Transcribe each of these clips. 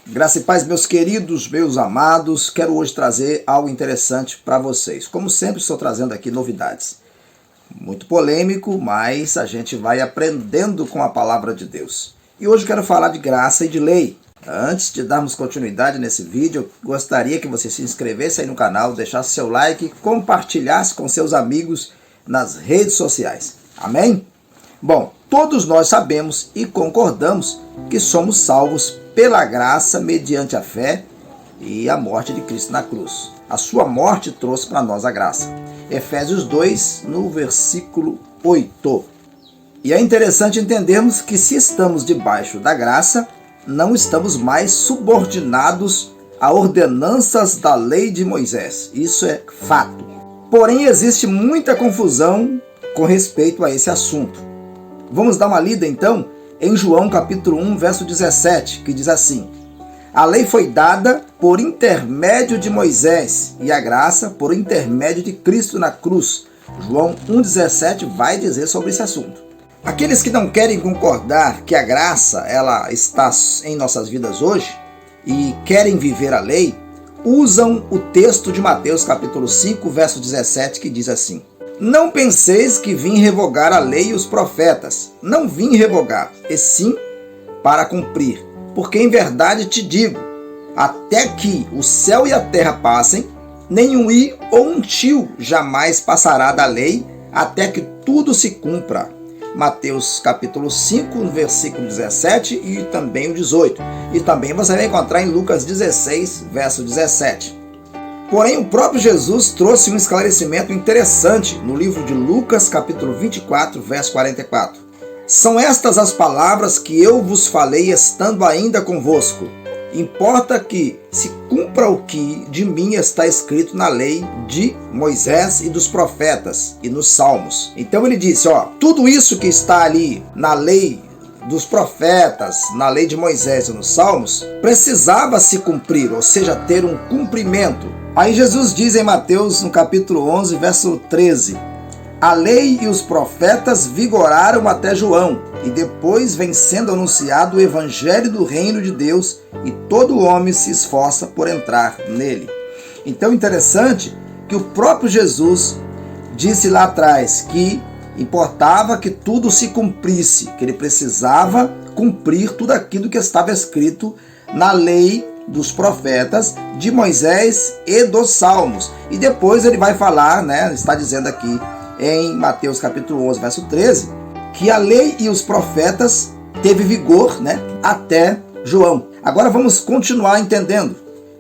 Graça e paz, meus queridos, meus amados. Quero hoje trazer algo interessante para vocês. Como sempre, estou trazendo aqui novidades. Muito polêmico, mas a gente vai aprendendo com a palavra de Deus. E hoje eu quero falar de graça e de lei. Antes de darmos continuidade nesse vídeo, eu gostaria que você se inscrevesse aí no canal, deixasse seu like, compartilhasse com seus amigos nas redes sociais. Amém? Bom, todos nós sabemos e concordamos que somos salvos pela graça mediante a fé e a morte de Cristo na cruz. A sua morte trouxe para nós a graça. Efésios 2, no versículo 8. E é interessante entendermos que se estamos debaixo da graça, não estamos mais subordinados a ordenanças da lei de Moisés. Isso é fato. Porém, existe muita confusão com respeito a esse assunto. Vamos dar uma lida então em João capítulo 1, verso 17, que diz assim: a lei foi dada por intermédio de Moisés e a graça por intermédio de Cristo na cruz. João 1,17 vai dizer sobre esse assunto. Aqueles que não querem concordar que a graça ela está em nossas vidas hoje e querem viver a lei, usam o texto de Mateus capítulo 5, verso 17, que diz assim: não penseis que vim revogar a lei e os profetas. Não vim revogar, e sim para cumprir. Porque em verdade te digo, até que o céu e a terra passem, nenhum i ou um tio jamais passará da lei, até que tudo se cumpra. Mateus capítulo 5, no versículo 17 e também o 18. E também você vai encontrar em Lucas 16, verso 17. Porém, o próprio Jesus trouxe um esclarecimento interessante no livro de Lucas, capítulo 24, verso 44. São estas as palavras que eu vos falei estando ainda convosco. Importa que se cumpra o que de mim está escrito na lei de Moisés e dos profetas e nos salmos. Então ele disse, tudo isso que está ali na lei dos profetas, na lei de Moisés e nos salmos, precisava se cumprir, ou seja, ter um cumprimento. Aí Jesus diz em Mateus, no capítulo 11, verso 13, a lei e os profetas vigoraram até João, e depois vem sendo anunciado o evangelho do reino de Deus, e todo homem se esforça por entrar nele. Então, interessante que o próprio Jesus disse lá atrás que importava que tudo se cumprisse, que ele precisava cumprir tudo aquilo que estava escrito na lei dos profetas, de Moisés e dos salmos. E depois ele vai falar, está dizendo aqui em Mateus capítulo 11, verso 13, que a lei e os profetas teve vigor, até João. Agora vamos continuar entendendo.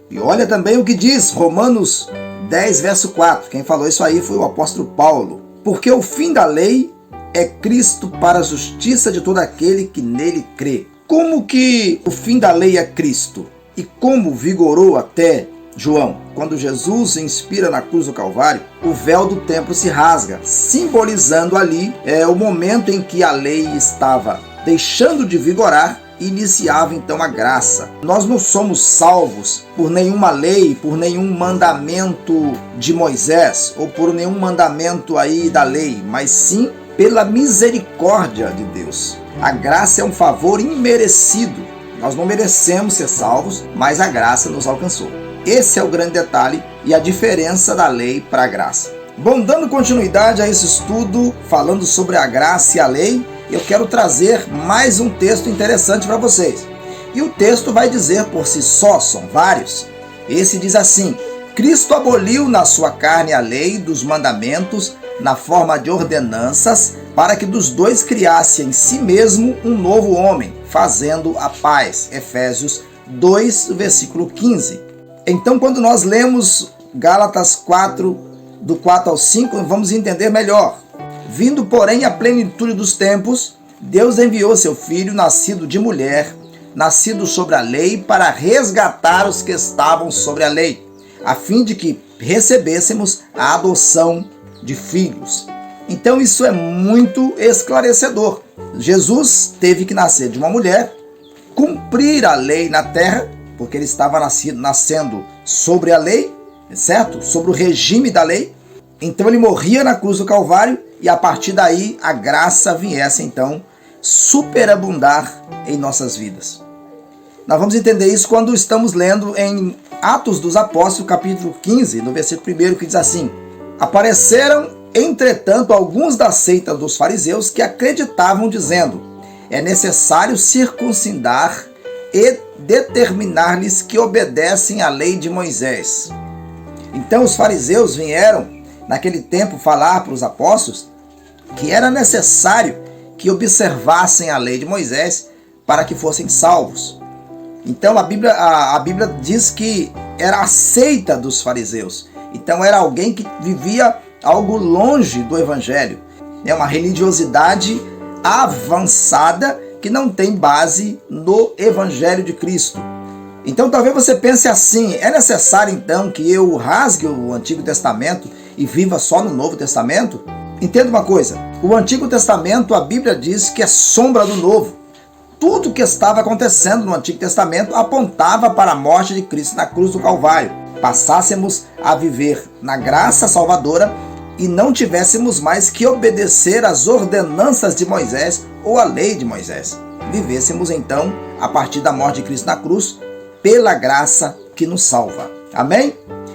E olha também o que diz Romanos 10, verso 4. Quem falou isso aí foi o apóstolo Paulo. Porque o fim da lei é Cristo para a justiça de todo aquele que nele crê. Como que o fim da lei é Cristo? E como vigorou até João? Quando Jesus inspira na cruz do Calvário, o véu do templo se rasga, simbolizando ali o momento em que a lei estava deixando de vigorar e iniciava então a graça. Nós não somos salvos por nenhuma lei, por nenhum mandamento de Moisés ou por nenhum mandamento aí da lei, mas sim pela misericórdia de Deus. A graça é um favor imerecido. Nós não merecemos ser salvos, mas a graça nos alcançou. Esse é o grande detalhe e a diferença da lei para a graça. Bom, dando continuidade a esse estudo, falando sobre a graça e a lei, eu quero trazer mais um texto interessante para vocês. E o texto vai dizer por si só, são vários. Esse diz assim: Cristo aboliu na sua carne a lei dos mandamentos na forma de ordenanças, para que dos dois criasse em si mesmo um novo homem, fazendo a paz. Efésios 2, versículo 15. Então, quando nós lemos Gálatas 4, do 4 ao 5, vamos entender melhor. Vindo, porém, à plenitude dos tempos, Deus enviou seu Filho, nascido de mulher, nascido sobre a lei, para resgatar os que estavam sobre a lei, a fim de que recebêssemos a adoção de filhos. Então isso é muito esclarecedor. Jesus teve que nascer de uma mulher, cumprir a lei na terra, porque ele estava nascendo sobre a lei, certo? Sobre o regime da lei. Então ele morria na cruz do Calvário e a partir daí a graça viesse então superabundar em nossas vidas. Nós vamos entender isso quando estamos lendo em Atos dos Apóstolos, capítulo 15, no versículo 1, que diz assim: apareceram, entretanto, alguns da seita dos fariseus que acreditavam, dizendo: é necessário circuncidar e determinar-lhes que obedecem à lei de Moisés. Então os fariseus vieram, naquele tempo, falar para os apóstolos que era necessário que observassem a lei de Moisés para que fossem salvos. Então a Bíblia diz que era a seita dos fariseus. Então era alguém que vivia algo longe do evangelho. É uma religiosidade avançada que não tem base no evangelho de Cristo. Então talvez você pense assim: é necessário então que eu rasgue o Antigo Testamento e viva só no Novo Testamento? Entenda uma coisa: o Antigo Testamento, a Bíblia diz que é sombra do Novo. Tudo que estava acontecendo no Antigo Testamento apontava para a morte de Cristo na cruz do Calvário. Passássemos a viver na graça salvadora e não tivéssemos mais que obedecer às ordenanças de Moisés ou à lei de Moisés. Vivêssemos então, a partir da morte de Cristo na cruz, pela graça que nos salva. Amém?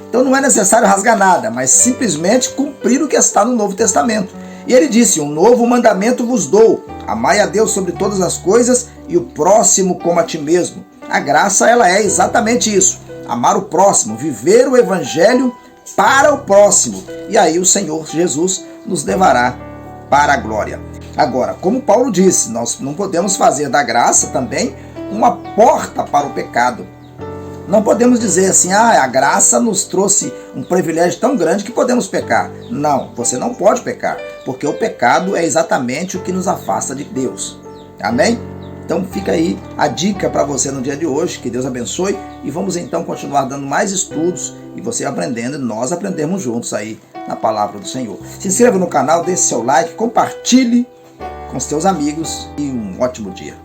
Então não é necessário rasgar nada, mas simplesmente cumprir o que está no Novo Testamento. E ele disse: um novo mandamento vos dou: amai a Deus sobre todas as coisas e o próximo como a ti mesmo. A graça, ela é exatamente isso: amar o próximo, viver o evangelho para o próximo. E aí o Senhor Jesus nos levará para a glória. Agora, como Paulo disse, nós não podemos fazer da graça também uma porta para o pecado. Não podemos dizer assim: a graça nos trouxe um privilégio tão grande que podemos pecar. Não, você não pode pecar, porque o pecado é exatamente o que nos afasta de Deus. Amém? Então fica aí a dica para você no dia de hoje. Que Deus abençoe, e vamos então continuar dando mais estudos e você aprendendo e nós aprendemos juntos aí na palavra do Senhor. Se inscreva no canal, deixe seu like, compartilhe com seus amigos e um ótimo dia.